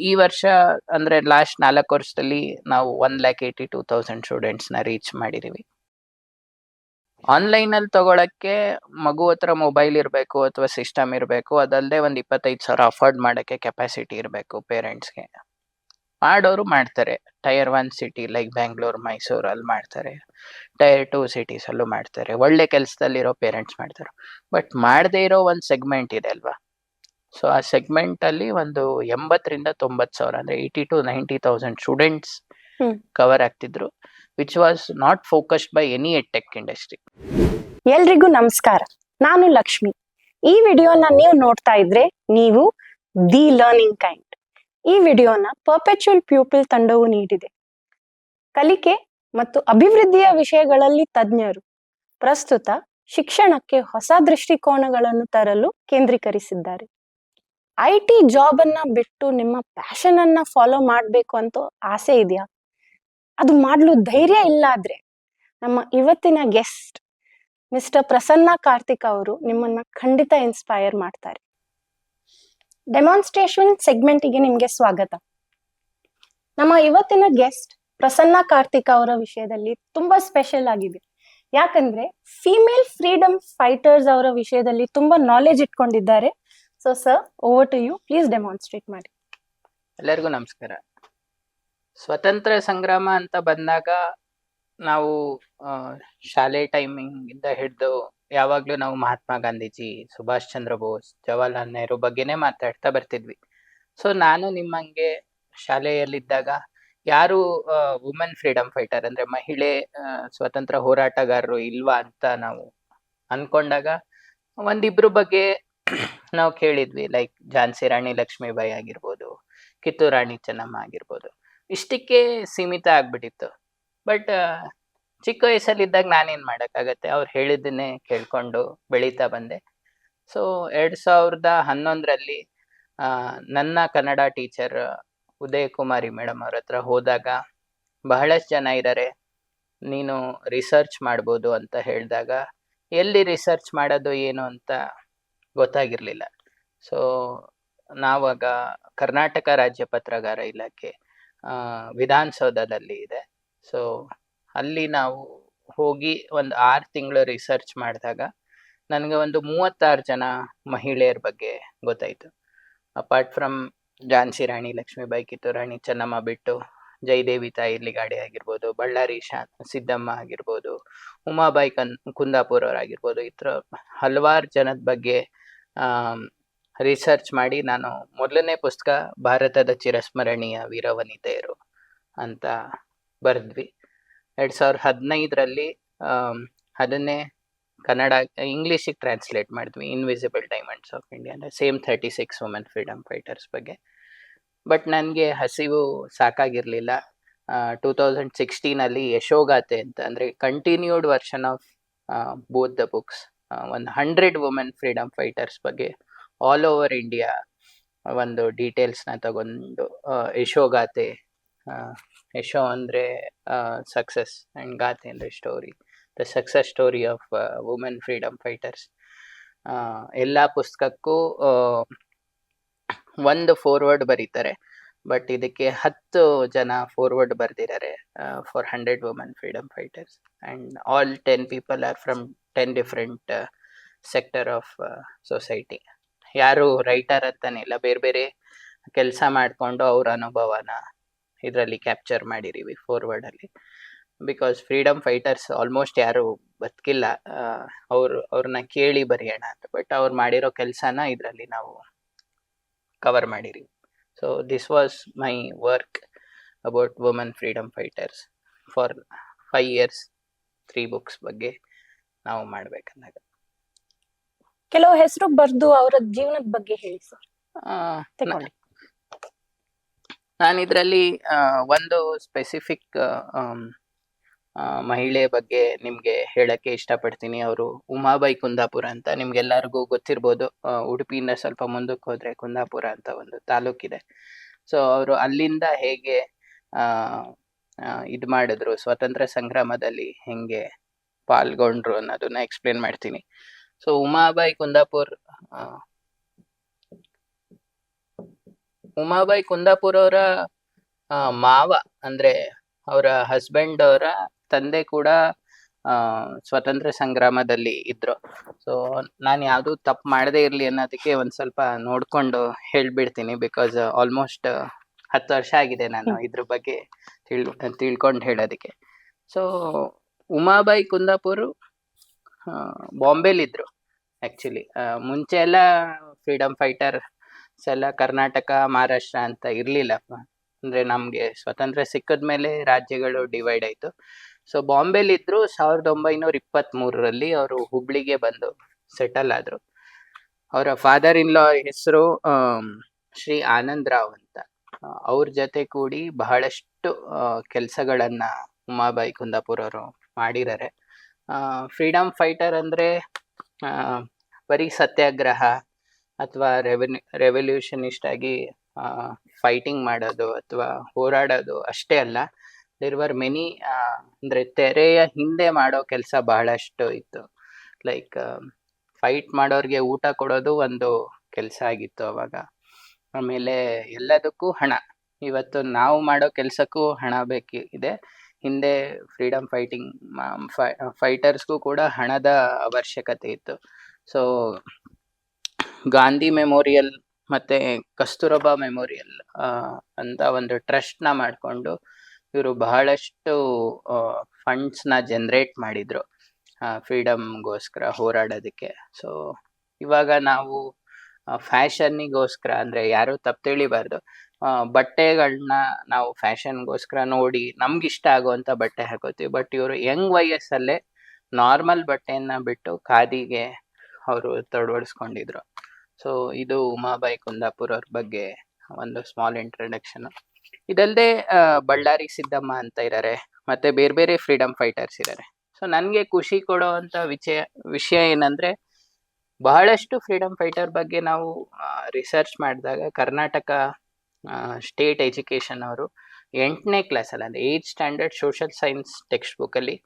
ಈ ವರ್ಷ ಅಂದ್ರೆ ಲಾಸ್ಟ್ 4 ವರ್ಷದಲ್ಲಿ ನಾವು 1,82,000 ಸ್ಟೂಡೆಂಟ್ಸ್ನ ರೀಚ್ ಮಾಡಿದೀವಿ. ಆನ್ಲೈನ್ ಅಲ್ಲಿ ತಗೊಳಕ್ಕೆ ಮಗು ಹತ್ರ ಮೊಬೈಲ್ ಇರಬೇಕು ಅಥವಾ ಸಿಸ್ಟಮ್ ಇರಬೇಕು. ಅದಲ್ಲದೆ ಒಂದು 25,000 ಅಫೋರ್ಡ್ ಮಾಡಕ್ಕೆ ಕೆಪಾಸಿಟಿ ಇರಬೇಕು ಪೇರೆಂಟ್ಸ್ಗೆ. ಮಾಡೋರು ಮಾಡ್ತಾರೆ. Tyre 1 city like Bangalore, Mysuru ಅಲ್ಲಿ ಮಾಡ್ತಾರೆ. ಟೈರ್ 2 ಸಿಟೀಸ್ ಅಲ್ಲೂ ಮಾಡ್ತಾರೆ. ಒಳ್ಳೆ ಕೆಲಸದಲ್ಲಿರೋ ಪೇರೆಂಟ್ಸ್ ಮಾಡ್ತಾರೆ. ಬಟ್ ಮಾಡದೇ ಇರೋ ಒಂದು ಸೆಗ್ಮೆಂಟ್ ಇದೆ ಅಲ್ವಾ. ಸೊ ಆ ಸೆಗ್ಮೆಂಟ್ ಅಲ್ಲಿ ಒಂದು 80,000-90,000 ಅಂದ್ರೆ 80,000-90,000 ಸ್ಟೂಡೆಂಟ್ಸ್ ಕವರ್ ಆಗ್ತಿದ್ರು, which was not focused by any tech industry. ಎಲ್ರಿಗೂ ನಮಸ್ಕಾರ, ನಾನು ಲಕ್ಷ್ಮಿ. ಈ ವಿಡಿಯೋನ ನೀವು ನೋಡ್ತಾ ಇದ್ರೆ ನೀವು ದಿ ಲರ್ನಿಂಗ್ ಕೈಂಡ್. ಈ ವಿಡಿಯೋನ ಪರ್ಪೆಚುವಲ್ ಪ್ಯೂಪಿಲ್ ತಂಡವು ನೀಡಿದೆ. ಕಲಿಕೆ ಮತ್ತು ಅಭಿವೃದ್ಧಿಯ ವಿಷಯಗಳಲ್ಲಿ ತಜ್ಞರು ಪ್ರಸ್ತುತ ಶಿಕ್ಷಣಕ್ಕೆ ಹೊಸ ದೃಷ್ಟಿಕೋನಗಳನ್ನು ತರಲು ಕೇಂದ್ರೀಕರಿಸಿದ್ದಾರೆ. IT ಜಾಬ್ ಅನ್ನ ಬಿಟ್ಟು ನಿಮ್ಮ ಪ್ಯಾಷನ್ ಅನ್ನ ಫಾಲೋ ಮಾಡಬೇಕು ಅಂತ ಆಸೆ ಇದೆಯಾ? ಅದು ಮಾಡಲು ಧೈರ್ಯ ಇಲ್ಲ ಆದ್ರೆ ನಮ್ಮ ಇವತ್ತಿನ ಗೆಸ್ಟ್ ಮಿಸ್ಟರ್ ಪ್ರಸನ್ನ ಕಾರ್ತಿಕ್ ಅವರು ನಿಮ್ಮನ್ನ ಖಂಡಿತ ಇನ್ಸ್ಪೈರ್ ಮಾಡ್ತಾರೆ. ಡೆಮಾನ್ಸ್ಟ್ರೇಷನ್ ಸೆಗ್ಮೆಂಟಿಗೆ ನಿಮ್ಗೆ ಸ್ವಾಗತ. ನಮ್ಮ ಇವತ್ತಿನ ಗೆಸ್ಟ್ ಪ್ರಸನ್ನ ಕಾರ್ತಿಕ್ ಅವರ ವಿಷಯದಲ್ಲಿ ತುಂಬಾ ಸ್ಪೆಷಲ್ ಆಗಿದೆ. ಯಾಕಂದ್ರೆ ಫಿಮೇಲ್ ಫ್ರೀಡಮ್ ಫೈಟರ್ಸ್ ಅವರ ವಿಷಯದಲ್ಲಿ ತುಂಬಾ ನಾಲೆಜ್ ಇಟ್ಕೊಂಡಿದ್ದಾರೆ. So sir, over to you, please demonstrate ಮಾಡಿ. ಎಲ್ಲರಿಗೂ ನಮಸ್ಕಾರ. ಸ್ವತಂತ್ರ ಸಂಗ್ರಾಮ ಅಂತ ಬಂದಾಗ ನಾವು ಶಾಲೆ ಟೈಮಿಂಗ್ ಇಂದ ಹಿಡಿದು ಯಾವಾಗ್ಲೂ ನಾವು ಮಹಾತ್ಮ ಗಾಂಧೀಜಿ, ಸುಭಾಷ್ ಚಂದ್ರ ಬೋಸ್, ಜವಾಹರ್ಲಾಲ್ ನೆಹರು ಬಗ್ಗೆನೇ ಮಾತಾಡ್ತಾ ಬರ್ತಿದ್ವಿ. ಸೊ ನಾನು ನಿಮ್ಮಂಗೆ ಶಾಲೆಯಲ್ಲಿದ್ದಾಗ ಯಾರು ವುಮೆನ್ ಫ್ರೀಡಮ್ ಫೈಟರ್ ಅಂದ್ರೆ ಮಹಿಳೆ ಸ್ವತಂತ್ರ ಹೋರಾಟಗಾರರು ಇಲ್ವಾ ಅಂತ ನಾವು ಅನ್ಕೊಂಡಾಗ ಒಂದಿಬ್ರು ಬಗ್ಗೆ ನಾವು ಕೇಳಿದ್ವಿ. ಲೈಕ್ ಝಾನ್ಸಿ ರಾಣಿ ಲಕ್ಷ್ಮೀಬಾಯಿ ಆಗಿರ್ಬೋದು, ಕಿತ್ತೂರು ರಾಣಿ ಚೆನ್ನಮ್ಮ ಆಗಿರ್ಬೋದು. ಇಷ್ಟಕ್ಕೆ ಸೀಮಿತ ಆಗ್ಬಿಟ್ಟಿತ್ತು. ಬಟ್ ಚಿಕ್ಕ ವಯಸ್ಸಲ್ಲಿದ್ದಾಗ ನಾನೇನ್ ಮಾಡಕ್ಕಾಗತ್ತೆ, ಅವ್ರು ಹೇಳಿದ್ದನ್ನೇ ಕೇಳ್ಕೊಂಡು ಬೆಳೀತಾ ಬಂದೆ. ಸೊ 2011ರಲ್ಲಿ ನನ್ನ ಕನ್ನಡ ಟೀಚರ್ ಉದಯ ಕುಮಾರಿ ಮೇಡಮ್ ಅವ್ರ ಹತ್ರ ಹೋದಾಗ ಬಹಳಷ್ಟು ಜನ ಇದ್ದಾರೆ, ನೀನು ರಿಸರ್ಚ್ ಮಾಡ್ಬೋದು ಅಂತ ಹೇಳಿದಾಗ ಎಲ್ಲಿ ರಿಸರ್ಚ್ ಮಾಡೋದು ಏನು ಅಂತ ಗೊತ್ತಾಗಿರ್ಲಿಲ್ಲ. ಸೊ ನಾವಾಗ ಕರ್ನಾಟಕ ರಾಜ್ಯ ಪತ್ರಗಾರ ಇಲಾಖೆ ವಿಧಾನಸೌಧದಲ್ಲಿ ಇದೆ. ಸೊ ಅಲ್ಲಿ ನಾವು ಹೋಗಿ ಒಂದು 6 ತಿಂಗಳು ರಿಸರ್ಚ್ ಮಾಡಿದಾಗ ನನಗೆ ಒಂದು 36 ಜನ ಮಹಿಳೆಯರ ಬಗ್ಗೆ ಗೊತ್ತಾಯ್ತು. ಅಪಾರ್ಟ್ ಫ್ರಮ್ ಝಾನ್ಸಿ ರಾಣಿ ಲಕ್ಷ್ಮೀಬಾಯಿ, ಕಿತ್ತೂರು ರಾಣಿ ಚೆನ್ನಮ್ಮ ಬಿಟ್ಟು ಜಯದೇವಿ ತಾಯಿ ಲಿಗಾಡೆ ಆಗಿರ್ಬೋದು, ಬಳ್ಳಾರಿ ಸಿದ್ದಮ್ಮ ಆಗಿರ್ಬೋದು, ಉಮಾಬಾಯಿ ಕುಂದಾಪುರ ಅವರಾಗಿರ್ಬೋದು, ಈ ಥರ ಹಲವಾರು ಜನದ ಬಗ್ಗೆ ರಿಸರ್ಚ್ ಮಾಡಿ ನಾನು ಮೊದಲನೇ ಪುಸ್ತಕ ಭಾರತದ ಚಿರಸ್ಮರಣೀಯ ವೀರವನಿತೆಯರು ಅಂತ ಬರೆದ್ವಿ. 2015ರಲ್ಲಿ ಅದನ್ನೇ ಕನ್ನಡ ಇಂಗ್ಲೀಷಿಗೆ ಟ್ರಾನ್ಸ್ಲೇಟ್ ಮಾಡಿದ್ವಿ. ಇನ್ವಿಸಿಬಲ್ ಡೈಮಂಡ್ಸ್ ಆಫ್ ಇಂಡಿಯಾ ಅಂದರೆ ಸೇಮ್ 36 ವುಮೆನ್ ಫ್ರೀಡಮ್ ಫೈಟರ್ಸ್ ಬಗ್ಗೆ. ಬಟ್ ನನಗೆ ಹಸಿವು ಸಾಕಾಗಿರಲಿಲ್ಲ. 2016ನಲ್ಲಿ ಯಶೋಗಾಥೆ ಅಂತ ಅಂದರೆ continued version of both the books, ಒಂದು 100 ವುಮೆನ್ ಫ್ರೀಡಮ್ ಫೈಟರ್ಸ್ ಬಗ್ಗೆ ಆಲ್ ಓವರ್ ಇಂಡಿಯಾ ಒಂದು ಡೀಟೇಲ್ಸ್ನ ತಗೊಂಡು ಯಶೋಗಾಥೆ, ಯಶೋ ಅಂದರೆ ಸಕ್ಸಸ್ ಆ್ಯಂಡ್ ಗಾಥೆ ಅಂದರೆ story, the success story of women freedom fighters. ಎಲ್ಲ ಪುಸ್ತಕಕ್ಕೂ ಒಂದು ಫೋರ್ವರ್ಡ್ ಬರೀತಾರೆ. ಬಟ್ ಇದಕ್ಕೆ 10 ಜನ ಫೋರ್ವರ್ಡ್ ಬರ್ದಿದ್ದಾರೆ for 100 women freedom fighters. And all 10 people are from 10 different sector of society. ಯಾರು ರೈಟರ್ ಅಂತಾನಿಲ್ಲ, ಬೇರೆ ಬೇರೆ ಕೆಲಸ ಮಾಡಿಕೊಂಡು ಅವ್ರ ಅನುಭವನ ಇದರಲ್ಲಿ ಕ್ಯಾಪ್ಚರ್ ಮಾಡಿದ್ದೀವಿ ಫೋರ್ವರ್ಡಲ್ಲಿ. ಬಿಕಾಸ್ ಫ್ರೀಡಮ್ ಫೈಟರ್ಸ್ ಆಲ್ಮೋಸ್ಟ್ ಯಾರು ಬದುಕಿಲ್ಲ, ಅವ್ರನ್ನ ಕೇಳಿ ಬರೆಯೋಣ ಅಂತ. ಬಟ್ ಅವ್ರು ಮಾಡಿರೋ ಕೆಲಸನ ಇದರಲ್ಲಿ ನಾವು ಕವರ್ ಮಾಡಿದ್ದೀವಿ. So this was my work about women freedom fighters for 5 years, 3 books ಬಗ್ಗೆ ನಾವು ಮಾಡ್ಬೇಕಂದಾಗ. ಕೆಲವು ಹೆಸರು ಬರ್ದು ಅವರ ಜೀವನದ ಬಗ್ಗೆ ಹೇಳಿ ಸರ್. ನಾನು ಇದರಲ್ಲಿ ಒಂದು ಸ್ಪೆಸಿಫಿಕ್ ಮಹಿಳೆ ಬಗ್ಗೆ ನಿಮಗೆ ಹೇಳಕ್ಕೆ ಇಷ್ಟಪಡ್ತೀನಿ. ಅವರು ಉಮಾಬಾಯಿ ಕುಂದಾಪುರ ಅಂತ. ನಿಮ್ಗೆಲ್ಲರಿಗೂ ಗೊತ್ತಿರ್ಬೋದು, ಉಡುಪಿಯಿಂದ ಸ್ವಲ್ಪ ಮುಂದಕ್ಕೆ ಹೋದ್ರೆ ಕುಂದಾಪುರ ಅಂತ ಒಂದು ತಾಲೂಕಿದೆ. ಸೊ ಅವರು ಅಲ್ಲಿಂದ ಹೇಗೆ ಇದು ಮಾಡಿದ್ರು, ಸ್ವತಂತ್ರ ಸಂಗ್ರಾಮದಲ್ಲಿ ಹೆಂಗೆ ಪಾಲ್ಗೊಂಡ್ರು ಅನ್ನೋದನ್ನ ಎಕ್ಸ್ಪ್ಲೇನ್ ಮಾಡ್ತೀನಿ. ಸೊ ಉಮಾಬಾಯಿ ಕುಂದಾಪುರ್ ಉಮಾಬಾಯಿ ಕುಂದಾಪುರ ಅವರ ಮಾವ ಅಂದ್ರೆ ಅವರ ಹಸ್ಬೆಂಡ್ ಅವರ ತಂದೆ ಕೂಡ ಸ್ವತಂತ್ರ ಸಂಗ್ರಾಮದಲ್ಲಿ ಇದ್ರು. ಸೊ ನಾನು ಯಾವ್ದು ತಪ್ಪು ಮಾಡದೇ ಇರ್ಲಿ ಅನ್ನೋದಕ್ಕೆ ಒಂದ್ ಸ್ವಲ್ಪ ನೋಡ್ಕೊಂಡು ಹೇಳ್ಬಿಡ್ತೀನಿ, ಬಿಕಾಸ್ ಆಲ್ಮೋಸ್ಟ್ 10 ವರ್ಷ ಆಗಿದೆ ನಾನು ಇದ್ರ ಬಗ್ಗೆ ತಿಳ್ಕೊಂಡು ಹೇಳೋದಕ್ಕೆ. ಸೊ ಉಮಾಬಾಯಿ ಕುಂದಾಪುರ್ ಬಾಂಬೆಲಿದ್ರು ಆಕ್ಚುಲಿ. ಮುಂಚೆ ಎಲ್ಲ ಫ್ರೀಡಮ್ ಫೈಟರ್ಸ್ ಎಲ್ಲ ಕರ್ನಾಟಕ ಮಹಾರಾಷ್ಟ್ರ ಅಂತ ಇರ್ಲಿಲ್ಲ. ಅಂದ್ರೆ ನಮ್ಗೆ ಸ್ವತಂತ್ರ ಸಿಕ್ಕದ್ಮೇಲೆ ರಾಜ್ಯಗಳು ಡಿವೈಡ್ ಆಯ್ತು. ಸೊ ಬಾಂಬೆಲಿದ್ರು. 1923ರಲ್ಲಿ ಅವರು ಹುಬ್ಳಿಗೆ ಬಂದು ಸೆಟಲ್ ಆದ್ರು. ಅವರ ಫಾದರ್ ಇನ್ ಲಾ ಹೆಸರು ಶ್ರೀ ಆನಂದ್ ರಾವ್ ಅಂತ. ಅವ್ರ ಜೊತೆ ಕೂಡಿ ಬಹಳಷ್ಟು ಕೆಲಸಗಳನ್ನ ಉಮಾಬಾಯಿ ಕುಂದಾಪುರ್ ಅವರು ಮಾಡಿದ್ದಾರೆ. ಫ್ರೀಡಮ್ ಫೈಟರ್ ಅಂದ್ರೆ ಬರೀ ಸತ್ಯಾಗ್ರಹ ಅಥವಾ ರೆವಲ್ಯೂಷನಿಸ್ಟ್ ಆಗಿ ಫೈಟಿಂಗ್ ಮಾಡೋದು ಅಥವಾ ಹೋರಾಡೋದು ಅಷ್ಟೇ ಅಲ್ಲ. ದೇರ್ ವರ್ ಮೆನಿ ಅಂದ್ರೆ ತೆರೆಯ ಹಿಂದೆ ಮಾಡೋ ಕೆಲಸ ಬಹಳಷ್ಟು ಇತ್ತು. ಲೈಕ್ ಫೈಟ್ ಮಾಡೋರ್ಗೆ ಊಟ ಕೊಡೋದು ಒಂದು ಕೆಲಸ ಆಗಿತ್ತು ಅವಾಗ. ಆಮೇಲೆ ಎಲ್ಲದಕ್ಕೂ ಹಣ. ಇವತ್ತು ನಾವು ಮಾಡೋ ಕೆಲಸಕ್ಕೂ ಹಣ ಬೇಕಿದೆ. ಹಿಂದೆ ಫ್ರೀಡಮ್ ಫೈಟರ್ಸ್ಗೂ ಕೂಡ ಹಣದ ಅವಶ್ಯಕತೆ ಇತ್ತು. ಸೊ ಗಾಂಧಿ ಮೆಮೋರಿಯಲ್ ಮತ್ತೆ ಕಸ್ತೂರಬಾ ಮೆಮೋರಿಯಲ್ ಅಂತ ಒಂದು ಟ್ರಸ್ಟ್ ನ ಮಾಡಿಕೊಂಡು ಇವರು ಬಹಳಷ್ಟು ಫಂಡ್ಸ್ ನ ಜನರೇಟ್ ಮಾಡಿದ್ರು ಫ್ರೀಡಮ್ಗೋಸ್ಕರ ಹೋರಾಡೋದಕ್ಕೆ. ಸೊ ಇವಾಗ ನಾವು ಫ್ಯಾಷನ್ನಿಗೋಸ್ಕರ ಅಂದ್ರೆ ಯಾರು ತಪ್ಪು ತಿಳಿಬಾರ್ದು, ಬಟ್ಟೆಗಳನ್ನ ನಾವು ಫ್ಯಾಷನ್ಗೋಸ್ಕರ ನೋಡಿ ನಮ್ಗಿಷ್ಟ ಆಗುವಂತ ಬಟ್ಟೆ ಹಾಕೋತೀವಿ. ಬಟ್ ಇವರು ಯಂಗ್ ವಯಸ್ಸಲ್ಲೇ ನಾರ್ಮಲ್ ಬಟ್ಟೆಯನ್ನ ಬಿಟ್ಟು ಖಾದಿಗೆ ಅವರು ತೊಡವಡಿಸ್ಕೊಂಡಿದ್ರು. ಸೊ ಇದು ಉಮಾಬಾಯಿ ಕುಂದಾಪುರ್ ಅವ್ರ ಬಗ್ಗೆ ಒಂದು ಸ್ಮಾಲ್ ಇಂಟ್ರಡಕ್ಷನ್. ಇದಲ್ಲದೆ ಬಳ್ಳಾರಿ ಸಿದ್ದಮ್ಮ ಅಂತ ಇದ್ದಾರೆ, ಮತ್ತೆ ಬೇರೆ ಬೇರೆ ಫ್ರೀಡಮ್ ಫೈಟರ್ಸ್ ಇದ್ದಾರೆ. ಸೊ ನನಗೆ ಖುಷಿ ಕೊಡುವಂತ ವಿಷಯ ಏನಂದ್ರೆ, ಬಹಳಷ್ಟು ಫ್ರೀಡಮ್ ಫೈಟರ್ ಬಗ್ಗೆ ನಾವು ರಿಸರ್ಚ್ ಮಾಡಿದಾಗ ಕರ್ನಾಟಕ ಸ್ಟೇಟ್ ಎಜುಕೇಶನ್ ಅವರು 8ನೇ ಕ್ಲಾಸಲ್ಲಿ ಅಂದ್ರೆ 8th standard social science text book ಅಲ್ಲಿ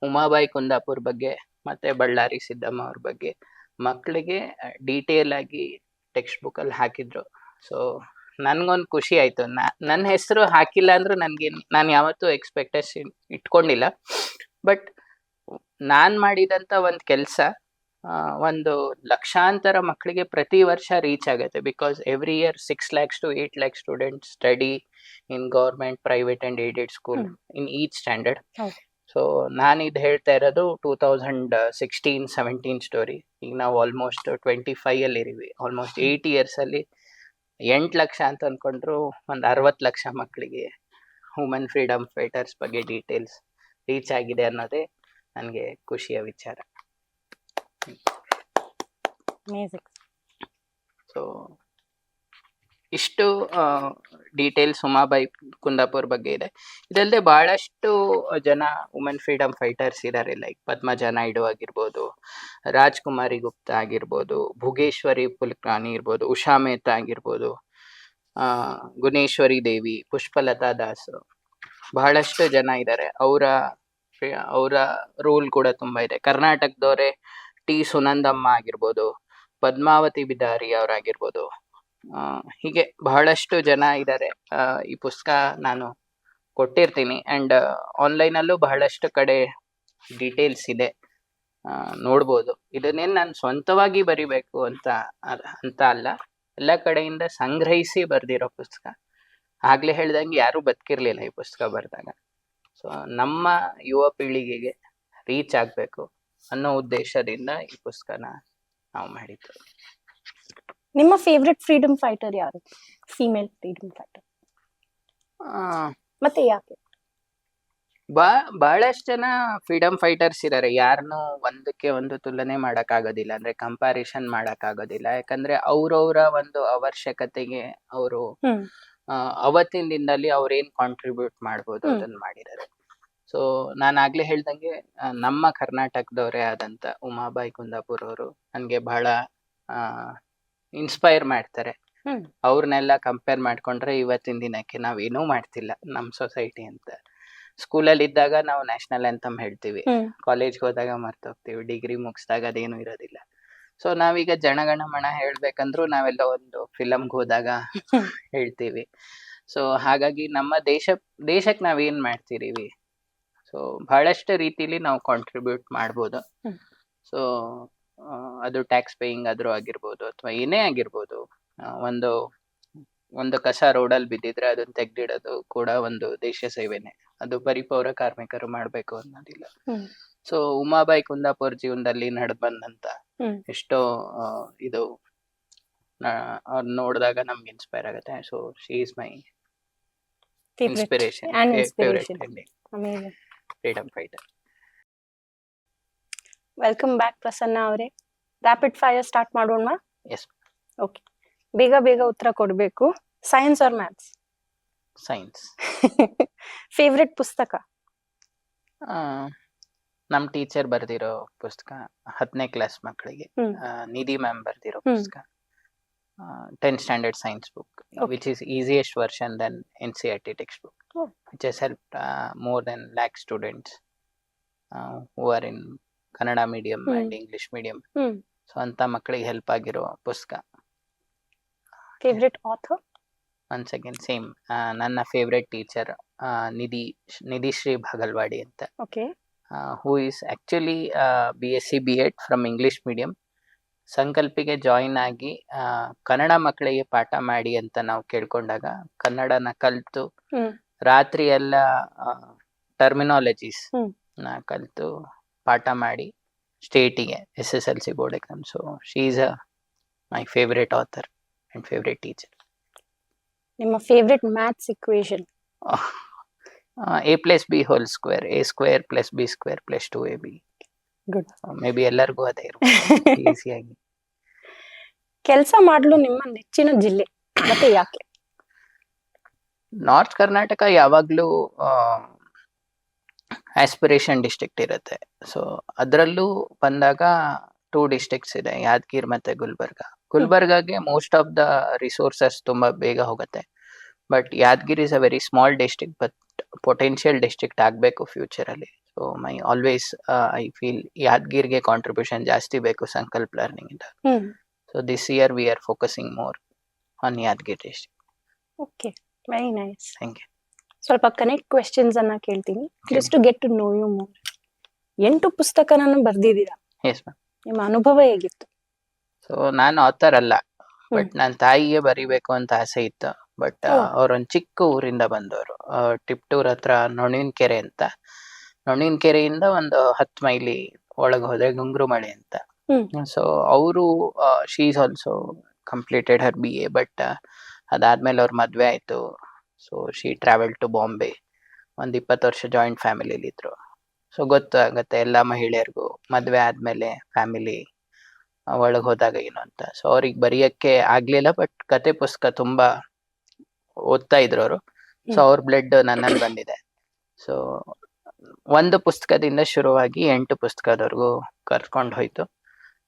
ಉಮಾಬಾಯಿ ಕುಂದಾಪುರ್ ಬಗ್ಗೆ ಮತ್ತೆ ಬಳ್ಳಾರಿ ಸಿದ್ದಮ್ಮ ಅವ್ರ ಬಗ್ಗೆ ಮಕ್ಕಳಿಗೆ ಡೀಟೇಲ್ ಆಗಿ ಟೆಕ್ಸ್ಟ್ ಬುಕ್ ಅಲ್ಲಿ ಹಾಕಿದ್ರು. ಸೊ ನನ್ಗೊಂದು ಖುಷಿ ಆಯ್ತು. ನನ್ನ ಹೆಸರು ಹಾಕಿಲ್ಲ ಅಂದ್ರೂ ನಾನು ಯಾವತ್ತೂ ಎಕ್ಸ್ಪೆಕ್ಟೇಷನ್ ಇಟ್ಕೊಂಡಿಲ್ಲ. ಬಟ್ ನಾನ್ ಮಾಡಿದಂತ ಒಂದು ಕೆಲಸ ಒಂದು ಲಕ್ಷಾಂತರ ಮಕ್ಕಳಿಗೆ ಪ್ರತಿ ವರ್ಷ ರೀಚ್ ಆಗುತ್ತೆ. Because every year 6 lakhs to 8 lakh students study in government, private and aided school in each standard. So ನಾನು ಇದು ಹೇಳ್ತಾ ಇರೋದು 2016-17 ಸ್ಟೋರಿ. ಈಗ ನಾವು ಆಲ್ಮೋಸ್ಟ್ 25 ಅಲ್ಲಿ ಇದ್ದೀವಿ. ಆಲ್ಮೋಸ್ಟ್ 8 years ಅಲ್ಲಿ 8 ಲಕ್ಷ ಅಂತ ಅನ್ಕೊಂಡ್ರು ಒಂದು 60 ಲಕ್ಷ ಮಕ್ಕಳಿಗೆ ವುಮೆನ್ ಫ್ರೀಡಮ್ ಫೈಟರ್ಸ್ ಬಗ್ಗೆ ಡೀಟೇಲ್ಸ್ ರೀಚ್ ಆಗಿದೆ ಅನ್ನೋದೇ ನನಗೆ ಖುಷಿಯ ವಿಚಾರ. ಸೊ ಇಷ್ಟು ಡೀಟೇಲ್ಸ್ ಉಮಾಬಾಯಿ ಕುಂದಾಪುರ್ ಬಗ್ಗೆ ಇದೆ. ಇದಲ್ಲದೆ ಬಹಳಷ್ಟು ಜನ ವುಮೆನ್ ಫ್ರೀಡಮ್ ಫೈಟರ್ಸ್ ಇದ್ದಾರೆ. ಲೈಕ್ ಪದ್ಮಜಾ ನಾಯ್ಡು ಆಗಿರ್ಬೋದು, ರಾಜ್ಕುಮಾರಿ ಗುಪ್ತಾ ಆಗಿರ್ಬೋದು, ಭುಗೇಶ್ವರಿ ಪುಲ್ಕ್ರಾನಿ ಇರ್ಬೋದು, ಉಷಾ ಮೆಹ್ತಾ ಆಗಿರ್ಬೋದು, ಗುಣೇಶ್ವರಿ ದೇವಿ, ಪುಷ್ಪಲತಾ ದಾಸ್, ಬಹಳಷ್ಟು ಜನ ಇದ್ದಾರೆ. ಅವರ ರೋಲ್ ಕೂಡ ತುಂಬಾ ಇದೆ. ಕರ್ನಾಟಕದವರೇ ಟಿ ಸುನಂದಮ್ಮ ಆಗಿರ್ಬೋದು, ಪದ್ಮಾವತಿ ಬಿದಾರಿ ಅವರಾಗಿರ್ಬೋದು, ಹೀಗೆ ಬಹಳಷ್ಟು ಜನ ಇದ್ದಾರೆ. ಈ ಪುಸ್ತಕ ನಾನು ಕೊಟ್ಟಿರ್ತೀನಿ ಅಂಡ್ ಆನ್ಲೈನ್ ಅಲ್ಲೂ ಬಹಳಷ್ಟು ಕಡೆ ಡೀಟೇಲ್ಸ್ ಇದೆ, ನೋಡ್ಬೋದು. ಇದನ್ನೇನು ನಾನು ಸ್ವಂತವಾಗಿ ಬರಿಬೇಕು ಅಂತ ಅಲ್ಲ, ಎಲ್ಲ ಕಡೆಯಿಂದ ಸಂಗ್ರಹಿಸಿ ಬರ್ದಿರೋ ಪುಸ್ತಕ. ಆಗ್ಲೇ ಹೇಳ್ದಂಗೆ ಯಾರೂ ಬದುಕಿರ್ಲಿಲ್ಲ ಈ ಪುಸ್ತಕ ಬರೆದಾಗ. ಸೊ ನಮ್ಮ ಯುವ ಪೀಳಿಗೆಗೆ ರೀಚ್ ಆಗಬೇಕು ಅನ್ನೋ ಉದ್ದೇಶದಿಂದ ಈ ಪುಸ್ತಕನ ನಾವು ಮಾಡಿದ್ದು. ನಿಮ್ಮ ಫೇವ್ರೆಟ್ ಫ್ರೀಡಮ್ ಫೈಟರ್ ಯಾರು? ಫೀಮೇಲ್ ಫ್ರೀಡಮ್ ಫೈಟರ್ ಮತ್ತೆ ಯಾಕೆ? ಬಹಳಷ್ಟು ಜನ ಫ್ರೀಡಮ್ ಫೈಟರ್ಸ್ ಇದ್ದಾರೆ. ಯಾರನ್ನು ಒಂದಕ್ಕೆ ಒಂದು ತುಲನೆ ಮಾಡಕ್ ಆಗೋದಿಲ್ಲ, ಅಂದ್ರೆ ಕಂಪ್ಯಾರಿಸನ್ ಮಾಡಕ್ ಆಗೋದಿಲ್ಲ. ಯಾಕಂದ್ರೆ ಅವ್ರವ್ರ ಒಂದು ಅವಶ್ಯಕತೆಗೆ ಅವರು ಅವತ್ತಿನ ದಿನದಲ್ಲಿ ಅವ್ರೇನ್ ಕಾಂಟ್ರಿಬ್ಯೂಟ್ ಮಾಡ್ಬೋದು ಅದನ್ನ ಮಾಡಿದ್ದಾರೆ. ಸೊ ನಾನು ಆಗ್ಲೇ ಹೇಳ್ದಂಗೆ ನಮ್ಮ ಕರ್ನಾಟಕದವರೇ ಆದಂತ ಉಮಾಬಾಯಿ ಕುಂದಾಪುರ್ ಅವರು ನನ್ಗೆ ಬಹಳ ಇನ್ಸ್ಪೈರ್ ಮಾಡ್ತಾರೆ. ಅವ್ರನ್ನೆಲ್ಲ ಕಂಪೇರ್ ಮಾಡ್ಕೊಂಡ್ರೆ ಇವತ್ತಿನ ದಿನಕ್ಕೆ ನಾವೇನೂ ಮಾಡ್ತಿಲ್ಲ ನಮ್ಮ ಸೊಸೈಟಿ ಅಂತ. ಸ್ಕೂಲಲ್ಲಿ ಇದ್ದಾಗ ನಾವು ನ್ಯಾಷನಲ್ ಆಂಥಮ್ ಹೇಳ್ತೀವಿ, ಕಾಲೇಜ್ಗೆ ಹೋದಾಗ ಮರ್ತೋಗ್ತೀವಿ, ಡಿಗ್ರಿ ಮುಗಿಸಿದಾಗ ಅದೇನು ಇರೋದಿಲ್ಲ. ಸೊ ನಾವೀಗ ಜನಗಣಮನ ಹೇಳ್ಬೇಕಂದ್ರೂ ನಾವೆಲ್ಲ ಒಂದು ಫಿಲಮ್ಗೆ ಹೋದಾಗ ಹೇಳ್ತೀವಿ. ಸೊ ಹಾಗಾಗಿ ನಮ್ಮ ದೇಶಕ್ಕೆ ನಾವೇನ್ ಮಾಡ್ತಿದೀವಿ, ಸೊ ಬಹಳಷ್ಟು ರೀತಿಲಿ ನಾವು ಕಾಂಟ್ರಿಬ್ಯೂಟ್ ಮಾಡ್ಬೋದು. ಹ್ಮ್. ಸೊ ಅದು ಟ್ಯಾಕ್ಸ್ ಪೇಯಿಂಗ್ ಆದ್ರೂ ಆಗಿರ್ಬೋದು ಅಥವಾ ಏನೇ ಆಗಿರ್ಬೋದು. ಒಂದು ಒಂದು ಕಸ ರೋಡಲ್ಲಿ ಬಿದ್ದಿದ್ರೆ ಅದನ್ನ ತೆಗ್ದಿಡೋದು ಕೂಡ ಒಂದು ದೇಶ ಸೇವೆನೆ. ಅದು ಪರಿಪೌರ ಕಾರ್ಮಿಕರು ಮಾಡ್ಬೇಕು ಅನ್ನೋದಿಲ್ಲ. ಹ್ಮ್. ಸೊ ಉಮಾಬಾಯಿ ಕುಂದಾಪುರ್ ಜೀವನದಲ್ಲಿ ನಡೆದ್ ಬಂದಂತ ಹ್ಮ್. ಎಷ್ಟೋ ಇದು ಅವ್ರ್ ನೋಡಿದಾಗ ನಮ್ಗೆ ಇನ್ಸ್ಪೈರ್ ಆಗುತ್ತೆ. So she is my Favorite inspiration, and favourite inspiration. Amazing. Freedom fighter. Welcome back Prasanna ಅವರೇ. ರ್ಯಾಪಿಡ್ ಫೈರ್ ಸ್ಟಾರ್ಟ್ ಮಾಡೋಣ. ಎಸ್. ಓಕೆ, ಬೇಗ ಬೇಗ ಉತ್ತರ ಕೊಡ್ಬೇಕು. Science or maths? Science. Favourite ಪುಸ್ತಕ? ನಮ್ ಟೀಚರ್ ಬರ್ದಿರೋ ಪುಸ್ತಕ 10ನೇ ಕ್ಲಾಸ್ ಮಕ್ಕಳಿಗೆ, ಹ್ಮ್. ನಿಧಿ ಮ್ಯಾಮ್ ಬರ್ದಿರೋ ಹ್ಮ್. ಪುಸ್ತಕ, 10th standard science book, Okay. which is easiest version than NCERT textbook, Oh. which has helped more than lakh students who are in Kannada medium and English medium. Hmm. So ಅಂತ ಮಕ್ಕಳಿಗೆ help ಆಗಿರೋ ಪುಸ್ತಕ. Favourite author? Once again same, ನನ್ನ favourite teacher Nidhi Shri Bhagalwadi ಅಂತ, okay. who is actually BSc B.Ed from English medium. ಸಂಕಲ್ಪಿಗೆ join ಆಗಿ ಕನ್ನಡ ಮಕ್ಕಳಿಗೆ ಪಾಠ ಮಾಡಿ ಅಂತ ನಾವು ಕೇಳ್ಕೊಂಡಾಗ ಕನ್ನಡನ ಕಲಿತು ಹ್ಮ್. ರಾತ್ರಿ ಎಲ್ಲ ಟರ್ಮಿನಾಲಜೀಸ್ ಹ್ಮ್. ನ ಕಲಿತು ಪಾಠ ಮಾಡಿ ಸ್ಟೇಟಿಗೆ SSLC board exam. So she is my favourite author and favourite teacher. ನಿಮ್ಮ favourite maths equation? A plus B whole square, A square plus B square plus 2AB. Good. May be ಎಲ್ಲರಿಗೂ ಅದೇ ಇರ್ಬೋದು ಈಸಿಯಾಗಿ. ಕೆಲಸ ಮಾಡಲು ನಿಮ್ಮ ನೆಚ್ಚಿನ ಜಿಲ್ಲೆ ಮತ್ತೆ ಯಾಕೆ? ನಾರ್ತ್ ಕರ್ನಾಟಕ ಯಾವಾಗ್ಲೂ ಆಸ್ಪಿರೇಷನ್ ಡಿಸ್ಟ್ರಿಕ್ಟ್ ಇರುತ್ತೆ. ಸೊ ಅದರಲ್ಲೂ ಬಂದಾಗ 2 ಡಿಸ್ಟ್ರಿಕ್ಟ್ಸ್ ಇದೆ, ಯಾದಗಿರಿ ಮತ್ತೆ ಗುಲ್ಬರ್ಗಾಗೆ ಮೋಸ್ಟ್ ಆಫ್ ದ ರಿಸೋರ್ಸಸ್ ತುಂಬಾ ಬೇಗ ಹೋಗುತ್ತೆ. But Yadgiri is a very small district, but potential district ಆಗಬೇಕು ಫ್ಯೂಚರ್ ಅಲ್ಲಿ. So my always I feel ಯಾದಗಿರಿಗೆ ಕಾಂಟ್ರಿಬ್ಯೂಷನ್ ಜಾಸ್ತಿ ಬೇಕು ಸಂಕಲ್ಪ ಲರ್ನಿಂಗ್ ಇಂದ. So this year we are focusing more on Yadgiri district. Okay, very nice. Thank you. ಸ್ವಲ್ಪ connect questions ಅನ್ನ ಕೇಳ್ತೀನಿ, just to get to know you more. 8 ಪುಸ್ತಕನನ್ನು ಬರ್ದಿದ್ದೀರಾ. Yes ma'am. ನಿಮ್ಮ ಅನುಭವ ಹೇಗಿತ್ತು? ಸೊ ನಾನು ಆಥರ್ ಅಲ್ಲ, ಬಟ್ ನನ್ನ ತಾಯಿಗೆ ಬರಿಬೇಕು ಅಂತ ಆಸೆ ಇತ್ತು. ಬಟ್ ಅವ್ರೊಂದ್ ಚಿಕ್ಕ ಊರಿಂದ ಬಂದವರು, ಟಿಪ್ಟೂರ್ ಹತ್ರ ನೊಣಿನಕೆರೆ ಅಂತ. ನೊಣಿನಕೆರೆಯಿಂದ ಒಂದು 10 ಮೈಲಿ ಒಳಗೆ ಹೋದ್ರೆ ಗುಂಗ್ರುಮಳೆ ಅಂತ. ಸೊ ಅವರು she is also completed her BA, but ಅದಾದ್ಮೇಲೆ ಅವ್ರ ಮದ್ವೆ ಆಯ್ತು. So she travel to Bombay. 20 ವರ್ಷ ಜಾಯಿಂಟ್ ಫ್ಯಾಮಿಲಿಲಿ ಇದ್ರು. ಸೊ ಗೊತ್ತಾಗತ್ತೆ ಎಲ್ಲ ಮಹಿಳೆಯರಿಗೂ ಮದ್ವೆ ಆದ್ಮೇಲೆ ಫ್ಯಾಮಿಲಿ ಒಳಗೆ ಹೋದಾಗ ಏನು ಅಂತ. ಸೊ ಅವ್ರಿಗೆ ಬರೆಯಕ್ಕೆ ಆಗ್ಲಿಲ್ಲ, ಬಟ್ ಕತೆ ಪುಸ್ತಕ ತುಂಬಾ ಓದ್ತಾ ಇದ್ರು ಅವರು. ಸೊ ಅವ್ರ ಬ್ಲಡ್ ನನ್ನಲ್ಲಿ ಬಂದಿದೆ. ಸೊ ಒಂದು ಪುಸ್ತಕದಿಂದ ಶುರುವಾಗಿ 8 ಪುಸ್ತಕದವರೆಗೂ ಕರ್ಕೊಂಡು ಹೋಯ್ತು.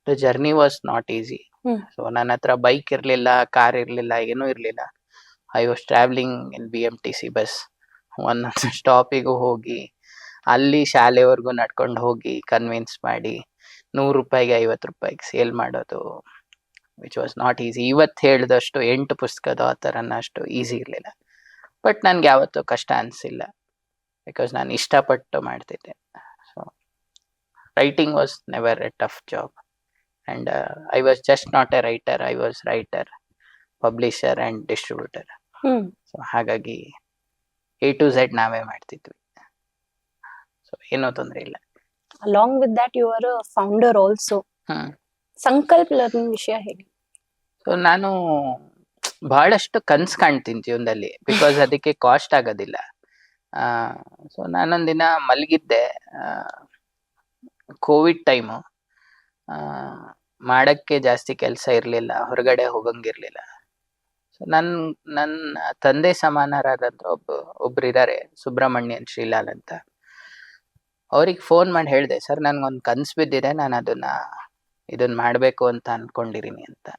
The journey was not easy. So ನನ್ನ ಹತ್ರ ಬೈಕ್ ಇರ್ಲಿಲ್ಲ, ಕಾರ್ ಇರ್ಲಿಲ್ಲ, ಏನೂ ಇರ್ಲಿಲ್ಲ. I was travelling in BMTC bus. ಒಂದೊಂದು ಸ್ಟಾಪಿಗೂ ಹೋಗಿ ಅಲ್ಲಿ ಶಾಲೆವರೆಗೂ ನಡ್ಕೊಂಡು ಹೋಗಿ ಕನ್ವಿನ್ಸ್ ಮಾಡಿ 100 ರೂಪಾಯಿಗೆ 50 ರೂಪಾಯಿಗೆ ಸೇಲ್ ಮಾಡೋದು, ವಿಚ್ ವಾಸ್ ನಾಟ್ ಈಸಿ. ಇವತ್ತು ಹೇಳಿದಷ್ಟು 8 ಪುಸ್ತಕದ ಆಥರ್ ಅನ್ನೋಷ್ಟು ಈಸಿ ಇರಲಿಲ್ಲ. ಬಟ್ ನನ್ಗೆ ಯಾವತ್ತೂ ಕಷ್ಟ ಅನಿಸಿಲ್ಲ, ಬಿಕಾಸ್ ನಾನು ಇಷ್ಟಪಟ್ಟು ಮಾಡ್ತಿದ್ದೆ. So writing was never A tough job. And I was just not A writer, I was writer, publisher and distributor. So ಹಾಗಾಗಿ A to Z ನಾವೇ ಮಾಡ್ತಿದ್ವಿ. ಸೊ ಏನೂ ತೊಂದರೆ ಇಲ್ಲ. Along with that you are a founder also. Sankalpa learning ವಿಷಯ ಹೇಳಿ. So ನಾನು ಬಹಳಷ್ಟು ಕನ್ಸು ಕಾಣ್ತೀನಿ ಜೀವನದಲ್ಲಿ, ಬಿಕಾಸ್ ಅದಕ್ಕೆ ಕಾಸ್ಟ್ ಆಗೋದಿಲ್ಲ. ಸೊ ನಾನೊಂದಿನ ಮಲಗಿದ್ದೆ, ಕೋವಿಡ್ ಟೈಮು, ಮಾಡಕ್ಕೆ ಜಾಸ್ತಿ ಕೆಲಸ ಇರಲಿಲ್ಲ, ಹೊರಗಡೆ ಹೋಗಂಗಿರ್ಲಿಲ್ಲ. ಸೊ ನನ್ನ ತಂದೆ ಸಮಾನರಾದಂದ್ರೆ ಒಬ್ರು ಇದ್ದಾರೆ, ಸುಬ್ರಹ್ಮಣ್ಯನ್ ಶ್ರೀಲಾಲ್ ಅಂತ. ಅವ್ರಿಗೆ ಫೋನ್ ಮಾಡಿ ಹೇಳಿದೆ, ಸರ್ ನನ್ಗೊಂದು ಕನ್ಸು ಬಿದ್ದಿದೆ, ನಾನು ಇದನ್ನ ಮಾಡಬೇಕು ಅಂತ ಅನ್ಕೊಂಡಿದ್ದೀನಿ ಅಂತ.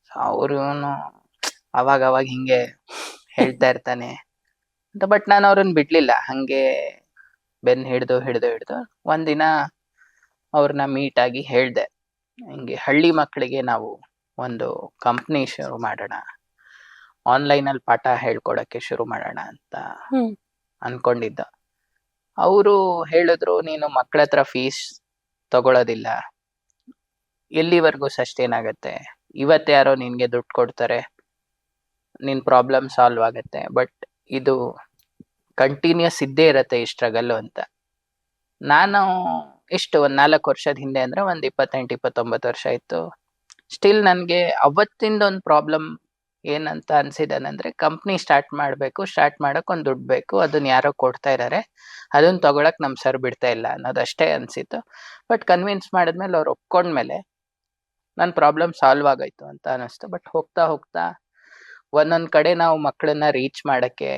ಸೊ ಅವರು ಅವಾಗ ಹಿಂಗೆ ಹೇಳ್ತಾ ಇರ್ತಾನೆ ಅಂತ. ಬಟ್ ನಾನು ಅವ್ರನ್ನ ಬಿಡ್ಲಿಲ್ಲ, ಹಂಗೆ ಬೆನ್ ಹಿಡ್ದು ಒಂದಿನ ಅವ್ರನ್ನ ಮೀಟ್ ಆಗಿ ಹೇಳ್ದೆ, ಹಿಂಗೆ ಹಳ್ಳಿ ಮಕ್ಕಳಿಗೆ ನಾವು ಒಂದು ಕಂಪ್ನಿ ಶುರು ಮಾಡೋಣ, ಆನ್ಲೈನಲ್ಲಿ ಪಾಠ ಹೇಳ್ಕೊಡಕ್ಕೆ ಶುರು ಮಾಡೋಣ ಅಂತ ಹ್ಮ್ ಅನ್ಕೊಂಡಿದ್ದ. ಅವರು ಹೇಳಿದ್ರು, ನೀನು ಮಕ್ಕಳ ಹತ್ರ ಫೀಸ್ ತಗೊಳ್ಳೋದಿಲ್ಲ, ಎಲ್ಲಿವರೆಗೂ ಸಸ್ಟೈನ್ ಆಗತ್ತೆ, ಇವತ್ತು ಯಾರೋ ನಿನ್ಗೆ ದುಡ್ಡು ಕೊಡ್ತಾರೆ, ನಿನ್ ಪ್ರಾಬ್ಲಮ್ ಸಾಲ್ವ್ ಆಗತ್ತೆ, ಬಟ್ ಇದು ಕಂಟಿನ್ಯೂಸ್ ಇದ್ದೇ ಇರತ್ತೆ ಈ ಸ್ಟ್ರಗಲ್ ಅಂತ. ನಾನು ಎಷ್ಟು ಒಂದ್ 4 ವರ್ಷದ ಹಿಂದೆ ಅಂದ್ರೆ ಒಂದ್ 28-29 ವರ್ಷ ಇತ್ತು. ಸ್ಟಿಲ್ ನನ್ಗೆ ಅವತ್ತಿಂದ ಒಂದು ಪ್ರಾಬ್ಲಮ್ ಏನಂತ ಅನ್ಸಿದನಂದ್ರೆ, ಕಂಪ್ನಿ ಸ್ಟಾರ್ಟ್ ಮಾಡಕ್ ಒಂದ್ ದುಡ್ಡು ಬೇಕು, ಅದನ್ನ ಯಾರೋ ಕೊಡ್ತಾ ಇದಾರೆ, ಅದನ್ನ ತಗೊಳಕ್ ನಮ್ ಸರ್ ಬಿಡ್ತಾ ಇಲ್ಲ ಅನ್ನೋದಷ್ಟೇ ಅನ್ಸಿತ್ತು. ಬಟ್ ಕನ್ವಿನ್ಸ್ ಮಾಡಿದ್ಮೇಲೆ ಅವ್ರು ಒಪ್ಕೊಂಡ್ಮೇಲೆ ನನ್ನ ಪ್ರಾಬ್ಲಮ್ ಸಾಲ್ವ್ ಆಗೋಯ್ತು ಅಂತ ಅನಿಸ್ತು. ಬಟ್ ಹೋಗ್ತಾ ಹೋಗ್ತಾ ಒಂದೊಂದ್ ಕಡೆ ನಾವು ಮಕ್ಕಳನ್ನ ರೀಚ್ ಮಾಡಕ್ಕೆ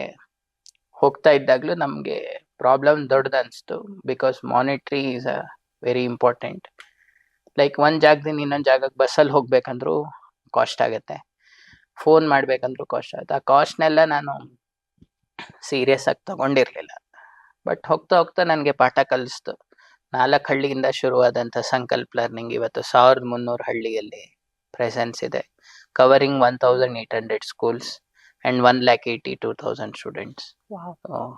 ಹೋಗ್ತಾ ಇದ್ದಾಗ್ಲೂ ನಮ್ಗೆ ಪ್ರಾಬ್ಲಮ್ ದೊಡ್ಡದು ಅನಿಸ್ತು. Because monetary is a very important. Like ಒಂದ್ ಜಾಗದಿಂದ ಇನ್ನೊಂದ್ ಜಾಗಕ್ಕೆ ಬಸ್ಸಲ್ಲಿ ಹೋಗ್ಬೇಕಂದ್ರೂ ಕಾಸ್ಟ್ ಆಗತ್ತೆ, ಫೋನ್ ಮಾಡ್ಬೇಕಂದ್ರೂ ಕಾಸ್ಟ್ ಆಗುತ್ತೆ. ಆ ಕಾಸ್ಟ್ನೆಲ್ಲ ನಾನು ಸೀರಿಯಸ್ ಆಗಿ ತಗೊಂಡಿರ್ಲಿಲ್ಲ. ಬಟ್ ಹೋಗ್ತಾ ಹೋಗ್ತಾ ನನಗೆ ಪಾಠ ಕಲಿಸ್ತು. 4 ಹಳ್ಳಿಯಿಂದ ಶುರುವಾದಂಥ ಸಂಕಲ್ಪ ಲರ್ನಿಂಗ್ ಇವತ್ತು 1300 ಹಳ್ಳಿಯಲ್ಲಿ ಪ್ರೆಸೆನ್ಸ್ ಇದೆ, covering 1800 schools and 182,000 students. Wow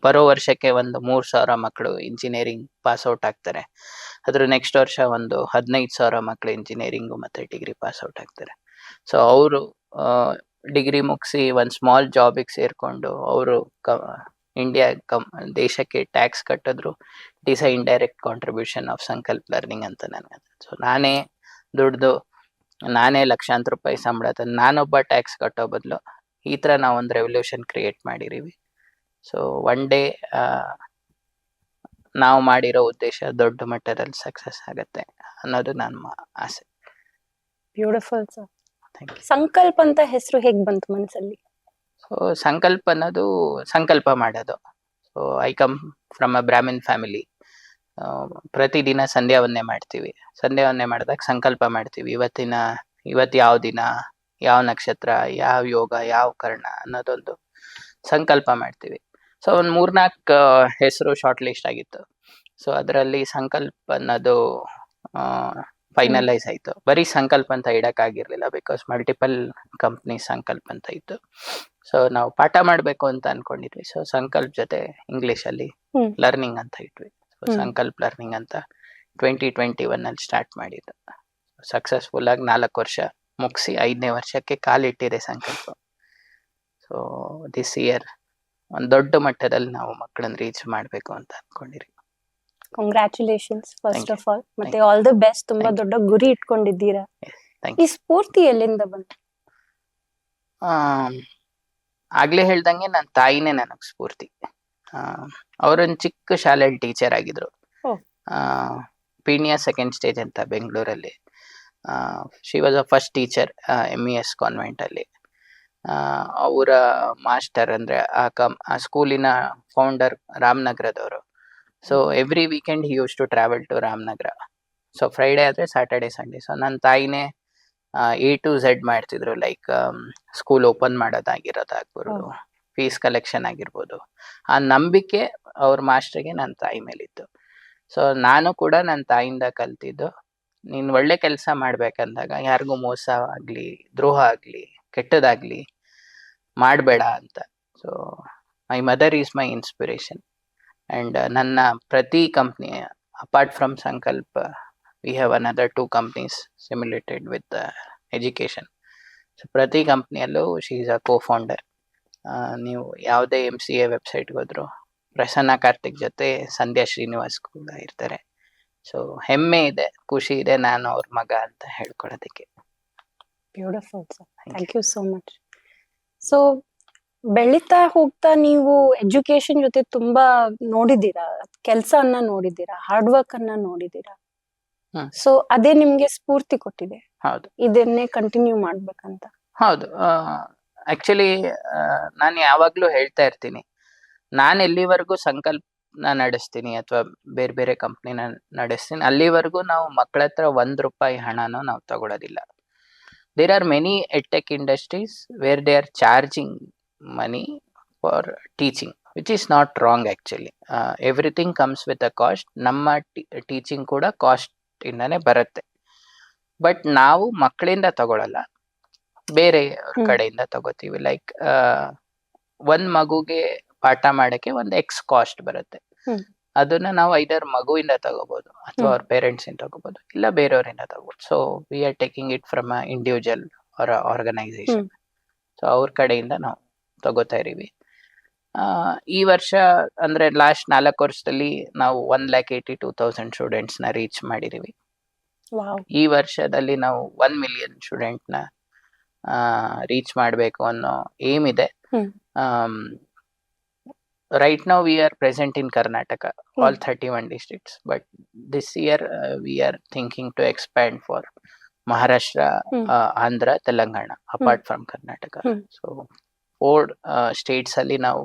ಬರೋ ವರ್ಷಕ್ಕೆ ಒಂದು 3000 ಮಕ್ಕಳು ಇಂಜಿನಿಯರಿಂಗ್ ಪಾಸ್ ಔಟ್ ಆಗ್ತಾರೆ. ಅದ್ರ ನೆಕ್ಸ್ಟ್ ವರ್ಷ ಒಂದು 15,000 ಮಕ್ಕಳು ಇಂಜಿನಿಯರಿಂಗು ಮತ್ತೆ ಡಿಗ್ರಿ ಪಾಸ್ ಔಟ್ ಆಗ್ತಾರೆ. ಸೊ ಅವರು ಡಿಗ್ರಿ ಮುಗಿಸಿ ಒಂದು ಸ್ಮಾಲ್ ಜಾಬಿಗೆ ಸೇರ್ಕೊಂಡು ಅವರು ದೇಶಕ್ಕೆ ಟ್ಯಾಕ್ಸ್ ಕಟ್ಟಿದ್ರು. It is a indirect contribution of ಸಂಕಲ್ಪ ಲರ್ನಿಂಗ್ ಅಂತ ನನಗೆ. ಸೊ ನಾನೇ ದುಡ್ದು ನಾನೇ ಲಕ್ಷಾಂತರ ರೂಪಾಯಿ ಸಂಬಳ ತಂದು ನಾನೊಬ್ಬ ಟ್ಯಾಕ್ಸ್ ಕಟ್ಟೋ ಬದಲು ಈ ಥರ ನಾವು ಒಂದು ರೆವಲ್ಯೂಷನ್ ಕ್ರಿಯೇಟ್ ಮಾಡಿದ್ದೀವಿ. ಸೊ ಒನ್ ಡೇ ನಾವು ಮಾಡಿರೋ ಉದ್ದೇಶ ದೊಡ್ಡ ಮಟ್ಟದಲ್ಲಿ ಸಕ್ಸಸ್ ಆಗತ್ತೆ ಅನ್ನೋದು ನನ್ನ ಆಸೆ. Beautiful sir. Thank you. Sankalpa ಅಂತ ಹೆಸರು ಹೇಗ್ ಬಂತು ಮನಸ್ಸಲ್ಲಿ? ಸೊ ಸಂಕಲ್ಪ ಅನ್ನೋದು ಸಂಕಲ್ಪ ಮಾಡೋದು. So I come from a Brahmin family. ಪ್ರತಿದಿನ ಸಂಧ್ಯಾ ವಂದನೆ ಮಾಡ್ತೀವಿ. ಸಂಧ್ಯಾ ವಂದನೆ ಮಾಡಿದಾಗ ಸಂಕಲ್ಪ ಮಾಡ್ತೀವಿ, ಇವತ್ತು ಯಾವ ದಿನ, ಯಾವ ನಕ್ಷತ್ರ, ಯಾವ ಯೋಗ, ಯಾವ ಕರ್ಣ ಅನ್ನೋದೊಂದು ಸಂಕಲ್ಪ ಮಾಡ್ತೀವಿ. ಸೊ ಒಂದು 3-4 ಹೆಸರು ಶಾರ್ಟ್ ಲಿಸ್ಟ್ ಆಗಿತ್ತು. ಸೊ ಅದರಲ್ಲಿ ಸಂಕಲ್ಪ ಅನ್ನೋದು ಫೈನಲೈಸ್ ಆಯ್ತು. ಬರೀ ಸಂಕಲ್ಪ ಅಂತ ಇಡಕ್ಕಾಗಿರ್ಲಿಲ್ಲ, ಬಿಕಾಸ್ ಮಲ್ಟಿಪಲ್ ಕಂಪ್ನಿ ಸಂಕಲ್ಪ ಅಂತ ಇತ್ತು. ಸೊ ನಾವು ಪಾಠ ಮಾಡಬೇಕು ಅಂತ ಅನ್ಕೊಂಡಿದ್ವಿ. ಸೊ ಸಂಕಲ್ಪ ಜೊತೆ ಇಂಗ್ಲಿಷಲ್ಲಿ ಲರ್ನಿಂಗ್ ಅಂತ ಇಟ್ವಿ. ಸಂಕಲ್ಪ ಲರ್ನಿಂಗ್ ಅಂತ 2021 ಅಲ್ಲಿ ಸ್ಟಾರ್ಟ್ ಮಾಡಿದ್ದು. ಸಕ್ಸಸ್ಫುಲ್ ಆಗಿ 4 ವರ್ಷ ಮುಗಿಸಿ 5ನೇ ವರ್ಷಕ್ಕೆ ಕಾಲಿಟ್ಟಿದೆ ಸಂಕಲ್ಪ. ಸೊ ದಿಸ್ ಇಯರ್ ಒಂದು ದೊಡ್ಡ ಮಟ್ಟದಲ್ಲಿ ನಾವು ಮಕ್ಕಳನ್ನ ರೀಚ್ ಮಾಡಬೇಕು ಅಂತ ಅನ್ಕೊಂಡಿರಿ. Congratulations first Thank of all. ಮತ್ತೆ ಆಲ್ ದ ಬೆಸ್ಟ್. ತುಂಬಾ Thank you. ದೊಡ್ಡ ಗುರಿ ಇಟ್ಕೊಂಡಿದ್ದೀರಾ. ಥ್ಯಾಂಕ್ ಈ ಯು. ಸ್ಫೂರ್ತಿ ಎಲ್ಲಿಂದ ಬಂತು? ಆಗ್ಲೇ ಹೇಳ್ದಂಗೆ ನನ್ನ ತಾಯಿನೇ ನನಗೆ ಸ್ಫೂರ್ತಿ. ಅವರೊಂದು ಚಿಕ್ಕ ಶಾಲೆಯಲ್ಲಿ ಟೀಚರ್ ಆಗಿದ್ರು. ಓ. ಪೀಣ್ಯ ಸೆಕೆಂಡ್ ಸ್ಟೇಜ್ ಅಂತ ಬೆಂಗಳೂರಲ್ಲಿ. She was a first teacher MES convent ಅಲ್ಲಿ. ಅವರ ಮಾಸ್ಟರ್ ಅಂದ್ರೆ ಆ ಸ್ಕೂಲಿನ ಫೌಂಡರ್ ರಾಮನಗರದವರು. So every weekend he use to travel to Ramanagara. So Friday ಆದರೆ ಸ್ಯಾಟರ್ಡೆ ಸಂಡೇ. ಸೊ ನನ್ನ ತಾಯಿನೇ A to Z ಮಾಡ್ತಿದ್ರು. ಲೈಕ್ ಸ್ಕೂಲ್ ಓಪನ್ ಮಾಡೋದಾಗಿರೋದಾಗ್ಬೋದು, ಫೀಸ್ ಕಲೆಕ್ಷನ್ ಆಗಿರ್ಬೋದು. ಆ ನಂಬಿಕೆ ಅವ್ರ ಮಾಸ್ಟ್ರಿಗೆ ನನ್ನ ತಾಯಿ ಮೇಲಿತ್ತು. ಸೊ ನಾನು ಕೂಡ ನನ್ನ ತಾಯಿಯಿಂದ ಕಲ್ತಿದ್ದು, ನೀನು ಒಳ್ಳೆ ಕೆಲಸ ಮಾಡ್ಬೇಕಂದಾಗ ಯಾರಿಗೂ ಮೋಸ ಆಗಲಿ, ದ್ರೋಹ ಆಗಲಿ, ಕೆಟ್ಟದಾಗಲಿ ಮಾಡಬೇಡ ಅಂತ. So my mother is my inspiration. And ನನ್ನ ಪ್ರತಿ ಕಂಪ್ನಿ ಅಪಾರ್ಟ್ ಫ್ರಮ್ ಸಂಕಲ್ಪ, we have another 2 companies simulated with education. So ಪ್ರತಿ ಕಂಪ್ನಿಯಲ್ಲೂ ಶಿ ಈಸ್ ಅ ಕೋ-ಫೌಂಡರ್. ನೀವು ಯಾವುದೇ MCA ವೆಬ್ಸೈಟ್ಗೆ ಹೋದ್ರು ಪ್ರಸನ್ನ ಕಾರ್ತಿಕ್ ಜೊತೆ ಸಂಧ್ಯಾ ಶ್ರೀನಿವಾಸ್ ಕೂಡ ಇರ್ತಾರೆ. ಸೊ ಹೆಮ್ಮೆ ಇದೆ, ಖುಷಿ ಇದೆ ನಾನು ಅವ್ರ ಮಗ ಅಂತ ಹೇಳ್ಕೊಳ್ಳೋದಕ್ಕೆ. Beautiful sir. Thank you so much. So ಬೆಳೀತಾ ಹೋಗ್ತಾ ನೀವು ಎಜುಕೇಶನ್ ಜೊತೆ ತುಂಬಾ ನೋಡಿದ್ದೀರಾ, ಕೆಲಸವನ್ನ ನೋಡಿದ್ದೀರಾ, ಹಾರ್ಡ್ ವರ್ಕ್ ಅನ್ನ ನೋಡಿದ್ದೀರಾ. ಸೊ ಅದೇ ನಿಮ್ಗೆ ಸ್ಫೂರ್ತಿ ಕೊಟ್ಟಿದೆ ಹೌದು, ಇದನ್ನೇ ಕಂಟಿನ್ಯೂ ಮಾಡ್ಬೇಕಂತ. ಹೌದು. ಆಕ್ಚುಲಿ ನಾನು ಯಾವಾಗ್ಲೂ ಹೇಳ್ತಾ ಇರ್ತೀನಿ, ನಾನು ಎಲ್ಲಿವರೆಗೂ ಸಂಕಲ್ಪನ ನಡೆಸ್ತೀನಿ ಅಥವಾ ಬೇರೆ ಬೇರೆ ಕಂಪ್ನಿನ ನಡೆಸ್ತೀನಿ, ಅಲ್ಲಿವರೆಗೂ ನಾವು ಮಕ್ಕಳ ಹತ್ರ ₹1 ಹಣನೂ ನಾವು ತಗೊಳ್ಳೋದಿಲ್ಲ. There are many edtech industries where they are charging money for teaching, which is not wrong actually. Everything comes with a cost. ನಮ್ಮ ಟೀಚಿಂಗ್ ಕೂಡ ಕಾಸ್ಟ್ ಇಂದಾನೆ ಬರುತ್ತೆ. ಬಟ್ ನಾವು ಮಕ್ಕಳಿಂದ ತಗೊಳಲ್ಲ, ಬೇರೆ ಹ್ಮ್. ಕಡೆಯಿಂದ ತಗೋತೀವಿ. ಲೈಕ್ ಒಂದ್ ಮಗುಗೆ ಪಾಠ ಮಾಡಕ್ಕೆ ಒಂದು ಎಕ್ಸ್ ಕಾಸ್ಟ್ ಬರುತ್ತೆ. ಹ್ಮ್. ಅದನ್ನ ನಾವು ಐದರ್ ಮಗುವಿಂದ ತಗೋಬಹುದು ಅಥವಾ ಅವ್ರ ಪೇರೆಂಟ್ಸ್ ಇಂದ ತಗೋಬಹುದು, ಇಲ್ಲ ಬೇರೆಯವರಿಂದ ತಗೋಬಹುದು. So we are taking it from a individual or organisation. So ಅವ್ರ ಕಡೆಯಿಂದ ನಾವು ತಗೋತಾ ಇದೀವಿ. ಈ ವರ್ಷ ಅಂದ್ರೆ ಲಾಸ್ಟ್ 4 ವರ್ಷದಲ್ಲಿ ನಾವು 1,82,000 ಸ್ಟೂಡೆಂಟ್ಸ್ ನ ರೀಚ್ ಮಾಡಿದೀವಿ. ವಾವ್. ಈ ವರ್ಷದಲ್ಲಿ ನಾವು 1 million ಸ್ಟೂಡೆಂಟ್ ನ ರೀಚ್ ಮಾಡಬೇಕು ಅನ್ನೋ ಏಮ್ ಇದೆ. Right now we are present in Karnataka, all 31 districts, but this year we are thinking to expand for Maharashtra, Andhra, Telangana, apart from Karnataka. So 4 states ಅಲ್ಲಿ ನಾವು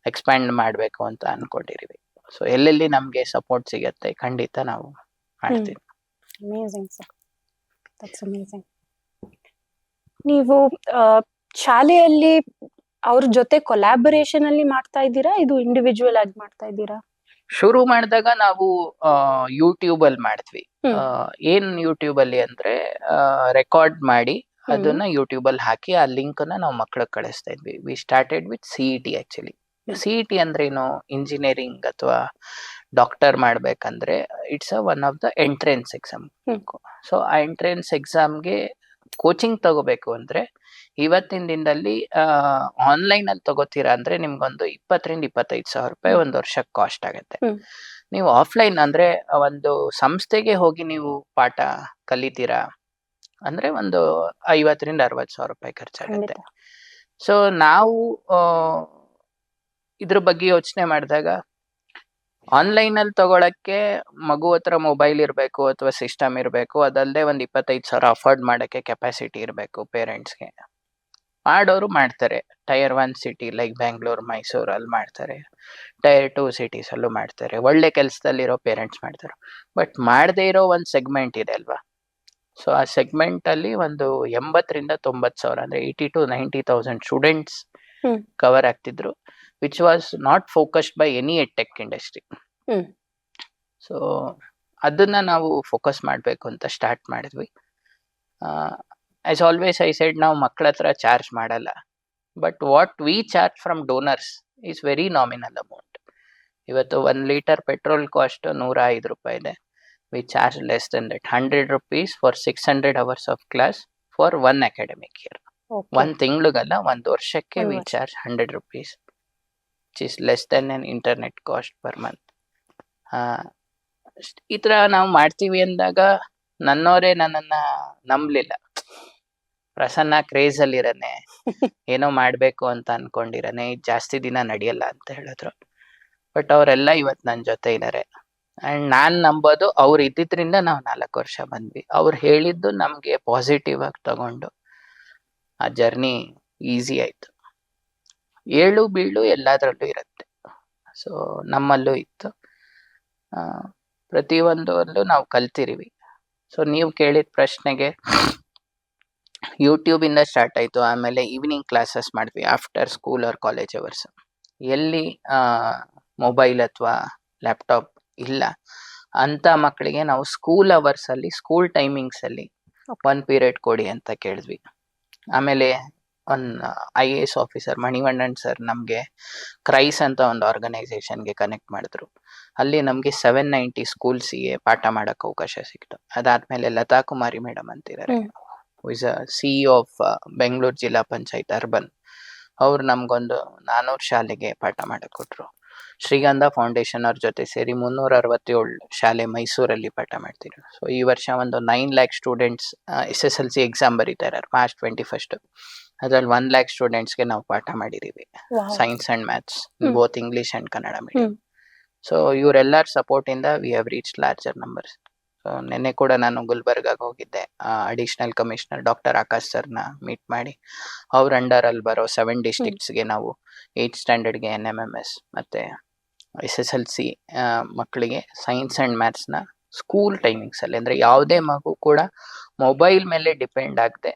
expand ಮಾಡಬೇಕು ಅಂತ ಅನ್ಕೊಂಡಿದೀವಿ. So ಎಲ್ಲೆಲ್ಲಿ ನಮ್ಗೆ ಸಪೋರ್ಟ್ ಸಿಗತ್ತೆ ಖಂಡಿತ ನಾವು ಮಾಡ್ತೀವಿ. Amazing sir, that's amazing. ನೀವು ಶಾಲೆಯಲ್ಲಿ ಅವ್ರ ಜೊತೆ ಕೊಲಾಬರೇಷನ್ ಅಲ್ಲಿ ಮಾಡ್ತಾ ಇದ್ದೀರಾ, ಇದು ಇಂಡಿವಿಜುವಲ್ ಆಗಿ ಮಾಡ್ತಾ ಇದ್ದೀರಾ? ಶುರು ಮಾಡಿದಾಗ ನಾವು ಯೂಟ್ಯೂಬ್ ಅಲ್ಲಿ ಮಾಡಿದ್ವಿ. ಏನ್ ಯೂಟ್ಯೂಬ್ ಅಲ್ಲಿ ಅಂದ್ರೆ ರೆಕಾರ್ಡ್ ಮಾಡಿ ಅದನ್ನ ಯೂಟ್ಯೂಬ್ ಅಲ್ಲಿ ಹಾಕಿ ಆ ಲಿಂಕ್ ನ ನಾವು ಮಕ್ಕಳಿಗೆ ಕಳಿಸ್ತಾ ಇದ್ವಿ. We started with CET. Actually CET ಅಂದ್ರೆ ಏನು, ಇಂಜಿನಿಯರಿಂಗ್ ಅಥವಾ ಡಾಕ್ಟರ್ ಮಾಡ್ಬೇಕಂದ್ರೆ it's one of the entrance exam. So ಆ ಎಂಟ್ರೆನ್ಸ್ ಎಕ್ಸಾಮ್ಗೆ ಕೋಚಿಂಗ್ ತಗೋಬೇಕು ಅಂದ್ರೆ ಇವತ್ತಿನ ದಿನದಲ್ಲಿ ಆನ್ಲೈನ್ ಅಲ್ಲಿ ತಗೋತೀರಾ ಅಂದ್ರೆ ನಿಮ್ಗೊಂದು 20,000-25,000 ರೂಪಾಯಿ ಒಂದು ವರ್ಷಕ್ಕೆ ಕಾಸ್ಟ್ ಆಗುತ್ತೆ. ನೀವು ಆಫ್ಲೈನ್ ಅಂದ್ರೆ ಒಂದು ಸಂಸ್ಥೆಗೆ ಹೋಗಿ ನೀವು ಪಾಠ ಕಲಿತೀರಾ ಅಂದ್ರೆ ಒಂದು 50,000-60,000 ರೂಪಾಯಿ ಖರ್ಚಾಗುತ್ತೆ. ಸೊ ನಾವು ಇದ್ರ ಬಗ್ಗೆ ಯೋಚನೆ ಮಾಡಿದಾಗ ಆನ್ಲೈನ್ ಅಲ್ಲಿ ತಗೊಳಕ್ಕೆ ಮಗು ಹತ್ರ ಮೊಬೈಲ್ ಇರಬೇಕು ಅಥವಾ ಸಿಸ್ಟಮ್ ಇರಬೇಕು, ಅದಲ್ಲದೆ ಒಂದು 25,000 ಅಫೋರ್ಡ್ ಮಾಡಕ್ಕೆ ಕೆಪಾಸಿಟಿ ಇರಬೇಕು ಪೇರೆಂಟ್ಸ್ಗೆ. ಮಾಡೋರು ಮಾಡ್ತಾರೆ. Tyre 1 city like Bengaluru, Mysuru ಅಲ್ಲಿ ಮಾಡ್ತಾರೆ. ಟೈರ್ 2 ಸಿಟೀಸ್ ಅಲ್ಲೂ ಮಾಡ್ತಾರೆ. ಒಳ್ಳೆ ಕೆಲಸದಲ್ಲಿರೋ ಪೇರೆಂಟ್ಸ್ ಮಾಡ್ತಾರೆ. ಬಟ್ ಮಾಡದೇ ಇರೋ ಒಂದು ಸೆಗ್ಮೆಂಟ್ ಇದೆ ಅಲ್ವಾ. ಸೊ ಆ ಸೆಗ್ಮೆಂಟ್ ಅಲ್ಲಿ ಒಂದು 80,000-90,000 ಅಂದ್ರೆ 80,000-90,000 ಸ್ಟೂಡೆಂಟ್ಸ್ ಕವರ್ ಆಗ್ತಿದ್ರು, which was not focused by any tech industry. So ಅದನ್ನ ನಾವು ಫೋಕಸ್ ಮಾಡಬೇಕು ಅಂತ ಸ್ಟಾರ್ಟ್ ಮಾಡಿದ್ವಿ. ಆಸ್ ಆಲ್ವೇಸ್ ಐ ಸೆಡ್, ನಾವು ಮಕ್ಕಳ ಹತ್ರ ಚಾರ್ಜ್ ಮಾಡಲ್ಲ, but what we charge from donors is very nominal amount. ಇವತ್ತು 1 ಲೀಟರ್ ಪೆಟ್ರೋಲ್ ಕಾಸ್ಟ್ 105 ರೂಪಾಯಿ ಇದೆ. We charge less than that, 100 rupees for 600 hours of class for 1 academic year. 1 ತಿಂಗಳಿಗಲ್ಲ, 1 ವರ್ಷಕ್ಕೆ we charge 100 rupees, which is less than an internet cost per month. ಈ ತರ ನಾವು ಮಾಡ್ತೀವಿ ಅಂದಾಗ ನನ್ನವರೇ ನನ್ನನ್ನ ನಂಬಲಿಲ್ಲ. ಪ್ರಸನ್ನ ಕ್ರೇಜ್ ಅಲ್ಲಿ ಇರನೆ, ಏನೋ ಮಾಡ್ಬೇಕು ಅಂತ ಅನ್ಕೊಂಡಿರನೆ, ಜಾಸ್ತಿ ದಿನ ನಡೆಯಲ್ಲ ಅಂತ ಹೇಳಿದ್ರು. ಬಟ್ ಅವರೆಲ್ಲ ಇವತ್ತು ನನ್ನ ಜೊತೆ ಇದ್ದಾರೆ. ಅಂಡ್ ನಾನ್ ನಂಬೋದು ಅವ್ರು ಇದ್ದಿದ್ರಿಂದ ನಾವು 4 ವರ್ಷ ಬಂದ್ವಿ. ಅವ್ರು ಹೇಳಿದ್ದು ನಮ್ಗೆ ಪಾಸಿಟಿವ್ ಆಗಿ ತಗೊಂಡು ಆ ಜರ್ನಿ ಈಸಿ ಆಯ್ತು. ಏಳು ಬೀಳು ಎಲ್ಲಾದ್ರಲ್ಲೂ ಇರುತ್ತೆ. ಸೊ ನಮ್ಮಲ್ಲೂ ಇತ್ತು. ಪ್ರತಿಯೊಂದರಲ್ಲೂ ನಾವು ಕಲ್ತಿರಿವಿ. ಸೊ ನೀವು ಕೇಳಿದ ಪ್ರಶ್ನೆಗೆ, ಯೂಟ್ಯೂಬ್ ಇಂದ ಸ್ಟಾರ್ಟ್ ಆಯ್ತು. ಆಮೇಲೆ ಈವ್ನಿಂಗ್ ಕ್ಲಾಸಸ್ ಮಾಡಿದ್ವಿ after school or college hours. ಎಲ್ಲಿ ಮೊಬೈಲ್ ಅಥವಾ ಲ್ಯಾಪ್ಟಾಪ್ ಇಲ್ಲ ಅಂತ ಮಕ್ಕಳಿಗೆ ನಾವು ಸ್ಕೂಲ್ ಅವರ್ಸ್ ಅಲ್ಲಿ, ಸ್ಕೂಲ್ ಟೈಮಿಂಗ್ಸ್ ಅಲ್ಲಿ 1 ಪೀರಿಯಡ್ ಕೊಡಿ ಅಂತ ಕೇಳಿದ್ವಿ. ಆಮೇಲೆ IAS ಆಫೀಸರ್ ಮಣಿವಣ್ಣನ್ ಸರ್ ನಮ್ಗೆ ಕ್ರೈಸ್ ಅಂತ ಒಂದು ಆರ್ಗನೈಸೇಷನ್ಗೆ ಕನೆಕ್ಟ್ ಮಾಡಿದ್ರು. ಅಲ್ಲಿ ನಮ್ಗೆ 790 ಸ್ಕೂಲ್ಸ್ಗೆ ಪಾಠ ಮಾಡಕ್ ಅವಕಾಶ ಸಿಕ್ತು. ಅದಾದ್ಮೇಲೆ ಲತಾ ಕುಮಾರಿ ಮೇಡಮ್ ಅಂತಿದ್ದಾರೆ, ಇಸ್ CEO ಆಫ್ ಬೆಂಗಳೂರು ಜಿಲ್ಲಾ ಪಂಚಾಯತ್ ಅರ್ಬನ್. ಅವ್ರು ನಮ್ಗೊಂದು 400 ಶಾಲೆಗೆ ಪಾಠ ಮಾಡಕ್ ಕೊಟ್ರು. ಶ್ರೀಗಂಧ ಫೌಂಡೇಶನ್ ಅವ್ರ ಜೊತೆ ಸೇರಿ 367 ಶಾಲೆ ಮೈಸೂರಲ್ಲಿ ಪಾಠ ಮಾಡ್ತಿದ್ರು. ಸೊ ಈ ವರ್ಷ ಒಂದು 9 lakh ಸ್ಟೂಡೆಂಟ್ಸ್ SSLC ಎಕ್ಸಾಮ್ ಬರೀತಾರೆ March 21st. ಅದ್ರಲ್ಲಿ 1 lakh ಸ್ಟೂಡೆಂಟ್ಸ್ಗೆ ನಾವು ಪಾಠ ಮಾಡಿದೀವಿ, science and maths, both English and Kannada medium. So ಇವರೆಲ್ಲರ ಸಪೋರ್ಟ್ ಇಂದ we have reach larger numbers. So ನಿನ್ನೆ ಕೂಡ ನಾನು ಗುಲ್ಬರ್ಗಾಗ ಹೋಗಿದ್ದೆ. ಅಡಿಷನಲ್ ಕಮಿಷನರ್ ಡಾಕ್ಟರ್ ಆಕಾಶ್ ಸರ್ನ ಮೀಟ್ ಮಾಡಿ, ಅವ್ರ ಅಂಡರ್ ಅಲ್ಲಿ ಬರೋ 7 ಡಿಸ್ಟ್ರಿಕ್ಟ್ಸ್ಗೆ ನಾವು 8th ಸ್ಟ್ಯಾಂಡರ್ಡ್ಗೆ NMMS ಮತ್ತೆ SSLC ಮಕ್ಕಳಿಗೆ ಸೈನ್ಸ್ ಅಂಡ್ ಮ್ಯಾಥ್ಸ್ನ ಸ್ಕೂಲ್ ಟೈಮಿಂಗ್ಸ್ ಅಲ್ಲಿ, ಅಂದ್ರೆ ಯಾವುದೇ ಮಗು ಕೂಡ ಮೊಬೈಲ್ ಮೇಲೆ ಡಿಪೆಂಡ್ ಆಗದೆ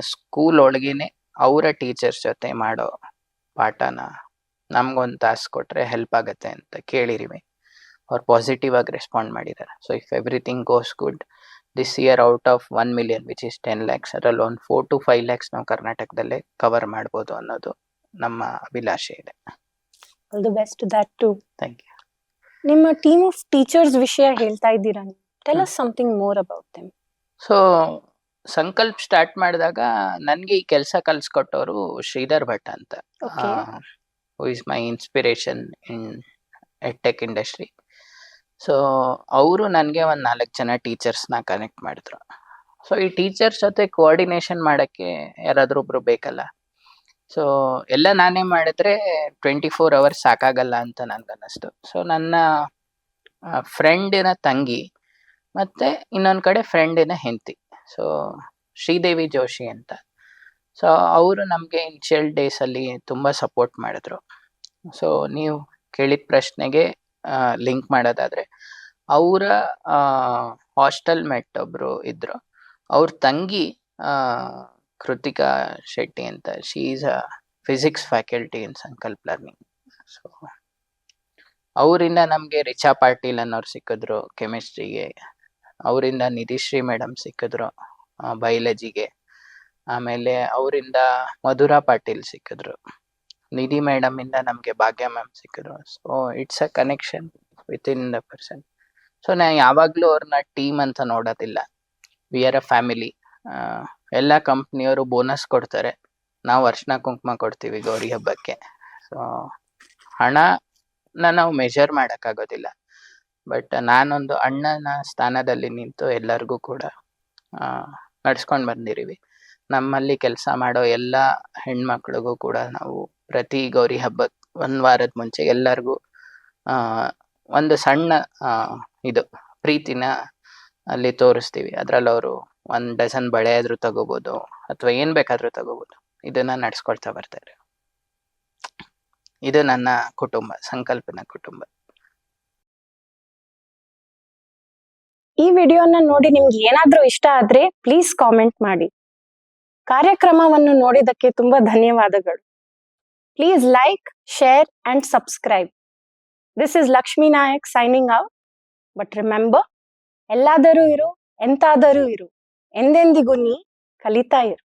ಸ್ಕೂಲ್ ಒಳಗೇನೆ ಅವರ ಟೀಚರ್ಸ್ ಜೊತೆ ಮಾಡೋ ಪಾಠನ ನಮ್ಗೊಂದು ತಾಸು ಕೊಟ್ರೆ ಹೆಲ್ಪ್ ಆಗತ್ತೆ ಅಂತ ಕೇಳಿರಿವಿ. ಅವ್ರು ಪಾಸಿಟಿವ್ ಆಗಿ ರೆಸ್ಪಾಂಡ್ ಮಾಡಿದ್ದಾರೆ. So if everything goes good, this year out of 1 million which is 10 lakhs ಅದರಲ್ಲಿ ಒಂದು 4 to 5 lakhs ನಾವು ಕರ್ನಾಟಕದಲ್ಲೇ ಕವರ್ ಮಾಡ್ಬೋದು ಅನ್ನೋದು ನಮ್ಮ ಅಭಿಲಾಷೆ ಇದೆ. All the best that too. Thank you. ನಿಮ್ಮ ಟೀಮ್ ಆಫ್ ಟೀಚರ್ಸ್ ವಿಷಯ ಹೇಳ್ತಾ ಇದ್ದೀರಾ ನೀವು. Tell us something more about them. So Sankalpa start ಮಾಡಿದಾಗ ನನಗೆ ಈ ಕೆಲಸ ಕಲಿಸ್ಕೊಟ್ಟವರು ಶ್ರೀಧರ್ ಭಟ್ ಅಂತ, Okay. Who is my inspiration in tech industry. So ಅವರು ನನಗೆ ಒಂದು 4 ಜನ ಟೀಚರ್ಸ್ನ ಕನೆಕ್ಟ್ ಮಾಡಿದ್ರು. ಸೊ ಈ ಟೀಚರ್ಸ್ ಜೊತೆ ಕೋಆರ್ಡಿನೇಷನ್ ಮಾಡೋಕ್ಕೆ ಯಾರಾದರೂ ಒಬ್ರು ಬೇಕಲ್ಲ. ಸೊ ಎಲ್ಲ ನಾನೇ ಮಾಡಿದ್ರೆ 24 hours ಸಾಕಾಗಲ್ಲ ಅಂತ ನನಗನ್ನಿಸ್ತು. ಸೊ ನನ್ನ ಫ್ರೆಂಡಿನ ತಂಗಿ ಮತ್ತು ಇನ್ನೊಂದು ಕಡೆ ಫ್ರೆಂಡಿನ ಹೆಂಡತಿ, ಸೊ ಶ್ರೀದೇವಿ ಜೋಶಿ ಅಂತ. ಸೊ ಅವರು ನಮಗೆ ಇನಿಷಿಯಲ್ ಡೇಸಲ್ಲಿ ತುಂಬ ಸಪೋರ್ಟ್ ಮಾಡಿದ್ರು. ಸೊ ನೀವು ಕೇಳಿದ ಪ್ರಶ್ನೆಗೆ ಲಿಂಕ್ ಮಾಡೋದಾದರೆ, ಅವರ ಹಾಸ್ಟೆಲ್ ಮೇಟ್ ಒಬ್ಬರು ಇದ್ದರು, ಅವ್ರ ತಂಗಿ ಕೃತಿಕಾ ಶೆಟ್ಟಿ ಅಂತ. She is a physics faculty in ಸಂಕಲ್ಪ ಲರ್ನಿಂಗ್. ಸೊ ಅವರಿಂದ ನಮಗೆ ರಿಚಾ ಪಾಟೀಲ್ ಅನ್ನೋರು ಸಿಕ್ಕಿದ್ರು ಕೆಮಿಸ್ಟ್ರಿಗೆ, ಅವರಿಂದ ನಿಧಿಶ್ರೀ ಮೇಡಮ್ ಸಿಕ್ಕಿದ್ರು ಬಯಾಲಜಿಗೆ, ಆಮೇಲೆ ಅವರಿಂದ ಮಧುರಾ ಪಾಟೀಲ್ ಸಿಕ್ಕಿದ್ರು, ನಿಧಿ ಮೇಡಮ್ ಇಂದ ನಮಗೆ ಭಾಗ್ಯ ಮ್ಯಾಮ್ ಸಿಕ್ಕಿದ್ರು. So it's a connection with in the person. So ನಾನು ಯಾವಾಗಲೂ ಅವ್ರನ್ನ ಟೀಮ್ ಅಂತ ನೋಡೋದಿಲ್ಲ. We are a family. ಎಲ್ಲ ಕಂಪ್ನಿಯವರು ಬೋನಸ್ ಕೊಡ್ತಾರೆ, ನಾವು ಅರ್ಶಿನ ಕುಂಕುಮ ಕೊಡ್ತೀವಿ ಗೌರಿ ಹಬ್ಬಕ್ಕೆ. ಸೊ ಹಣನ ನಾವು ಮೆಷರ್ ಮಾಡೋಕ್ಕಾಗೋದಿಲ್ಲ, ಬಟ್ ನಾನೊಂದು ಅಣ್ಣನ ಸ್ಥಾನದಲ್ಲಿ ನಿಂತು ಎಲ್ಲರಿಗೂ ಕೂಡ ನಡ್ಸ್ಕೊಂಡು ಬಂದಿದ್ದೀವಿ. ನಮ್ಮಲ್ಲಿ ಕೆಲಸ ಮಾಡೋ ಎಲ್ಲ ಹೆಣ್ಮಕ್ಳಿಗೂ ಕೂಡ ನಾವು ಪ್ರತಿ ಗೌರಿ ಹಬ್ಬಕ್ಕೆ 1 ವಾರದ ಮುಂಚೆ ಎಲ್ಲರಿಗೂ ಒಂದು ಸಣ್ಣ ಇದು ಪ್ರೀತಿನ ಅಲ್ಲಿ ತೋರಿಸ್ತೀವಿ. ಅದರಲ್ಲಿ ಅವರು 1 ಡಜನ್ ಬಳೆ ಆದರೂ ತಗೋಬೋದು ಅಥವಾ ಏನು ಬೇಕಾದರೂ ತಗೋಬೋದು. ಇದನ್ನ ನಡ್ಸ್ಕೊಳ್ತಾ ಬರ್ತಾರೆ. ಇದು ನನ್ನ ಕುಟುಂಬ, ಸಂಕಲ್ಪನ ಕುಟುಂಬ. ಈ ವಿಡಿಯೋನ ನೋಡಿ ನಿಮ್ಗೆ ಏನಾದ್ರೂ ಇಷ್ಟ ಆದ್ರೆ ಪ್ಲೀಸ್ ಕಾಮೆಂಟ್ ಮಾಡಿ. ಕಾರ್ಯಕ್ರಮವನ್ನು ನೋಡಿದಕ್ಕೆ ತುಂಬಾ ಧನ್ಯವಾದಗಳು. Please like, share and subscribe. This is Lakshmi Nayak signing out. But remember, ಎಲ್ಲಾದರೂ ಇರು, ಎಂತಾದರೂ ಇರು, ಎಂದೆಂದಿಗೂ ನೀ ಕಲಿತಾ ಇರು.